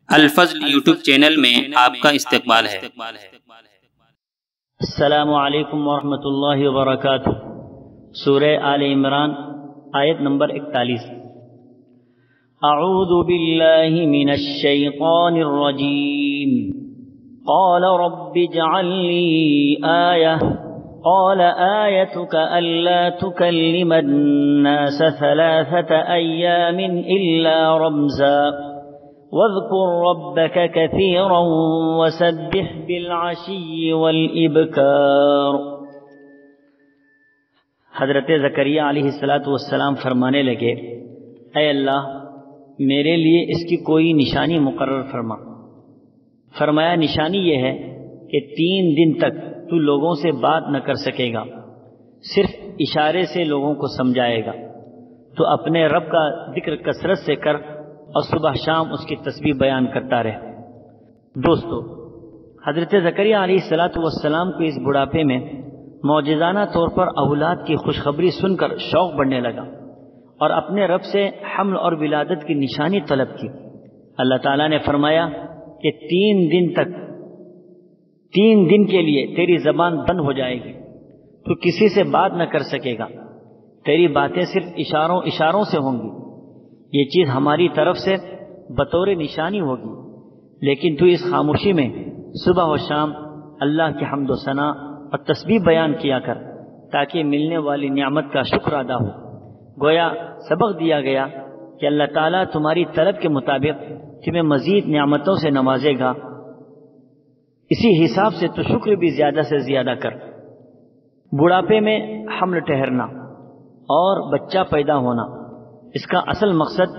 الفضل YouTube channel میں آپ کا استقبال ہے۔ السلام علیکم ورحمۃ اللہ وبرکاتہ۔ سورہ آل عمران آیت نمبر 41۔ اعوذ باللہ من الشیطان الرجیم۔ قال رب اجعل لی آیہ قال آیتک الا تکلم الناس 3 ایام الا رمزا واذكر ربك كثيرا وسبح بالعشي والإبكار۔ حضرت زکریہ علیہ السلام فرمانے لگے، اے اللہ میرے لیے اس کی کوئی نشانی مقرر فرما۔ فرمایا نشانی یہ ہے کہ 3 دن تک تو لوگوں سے بات نہ کر سکے گا، صرف اشارے سے لوگوں کو سمجھائے گا۔ تو اپنے رب کا ذکر کثرت سے کر اور صبح شام اس کی تسبیح بیان کرتا رہے۔ دوستو، حضرت زکریہ علیہ السلام کو اس بڑھاپے میں معجزانہ طور پر اولاد کی خوشخبری سن کر شوق بڑھنے لگا اور اپنے رب سے حمل اور ولادت کی نشانی طلب کی۔ اللہ تعالیٰ نے فرمایا کہ 3 دن کے لیے تیری زبان بند ہو جائے گی، تو کسی سے بات نہ کر سکے گا، تیری باتیں صرف اشاروں سے ہوں گی۔ یہ چیز ہماری طرف سے بطور نشانی ہوگی، لیکن تو اس خاموشی میں صبح و شام اللہ کی حمد و ثنا اور تسبیح بیان کیا کر، تاکہ ملنے والی نعمت کا شکر ادا ہو۔ گویا سبق دیا گیا کہ اللہ تعالیٰ تمہاری طلب کے مطابق تمہیں مزید نعمتوں سے نوازے گا، اسی حساب سے تو شکر بھی زیادہ سے زیادہ کر۔ بڑھاپے میں حمل ٹھہرنا اور بچہ پیدا ہونا، اس کا اصل مقصد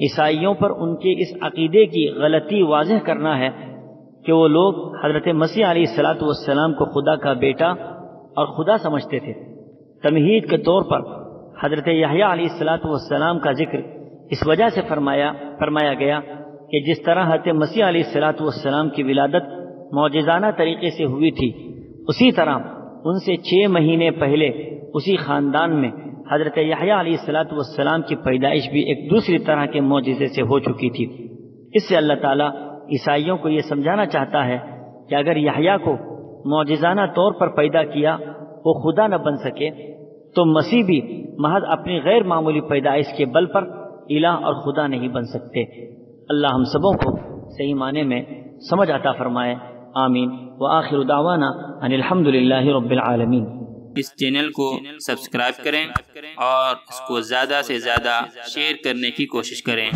عیسائیوں پر ان کے اس عقیدے کی غلطی واضح کرنا ہے کہ وہ لوگ حضرت مسیح علیہ السلام کو خدا کا بیٹا اور خدا سمجھتے تھے۔ تمہید کے طور پر حضرت یحییٰ علیہ السلام کا ذکر اس وجہ سے فرمایا گیا کہ جس طرح حضرت مسیح علیہ السلام کی ولادت معجزانہ طریقے سے ہوئی تھی، اسی طرح ان سے 6 مہینے پہلے اسی خاندان میں حضرت یحییٰ علیہ السلام کی پیدائش بھی ایک دوسری طرح کے معجزے سے ہو چکی تھی۔ اس سے اللہ تعالیٰ عیسائیوں کو یہ سمجھانا چاہتا ہے کہ اگر یحییٰ کو معجزانہ طور پر پیدا کیا وہ خدا نہ بن سکے، تو مسیح بھی محض اپنی غیر معمولی پیدائش کے بل پر الہ اور خدا نہیں بن سکتے۔ اللہ ہم سبوں کو صحیح معنی میں سمجھ عطا فرمائے، آمین۔ وآخر دعوانا ان الحمد للہ رب العالمین۔ اس چینل کو سبسکرائب کریں اور اس کو زیادہ سے زیادہ شیئر کرنے کی کوشش کریں۔